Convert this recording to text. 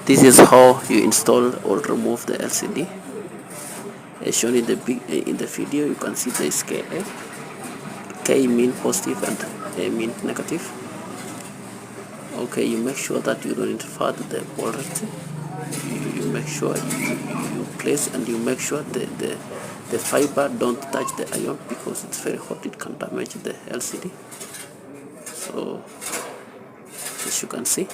This is how you install or remove the LCD. As shown in the video, you can see the scale. K mean positive and A mean negative. Okay, you make sure that you don't interfere with the polarity. You make sure you place, and you make sure the fiber don't touch the iron, because it's very hot, it can damage the LCD. So as you can see,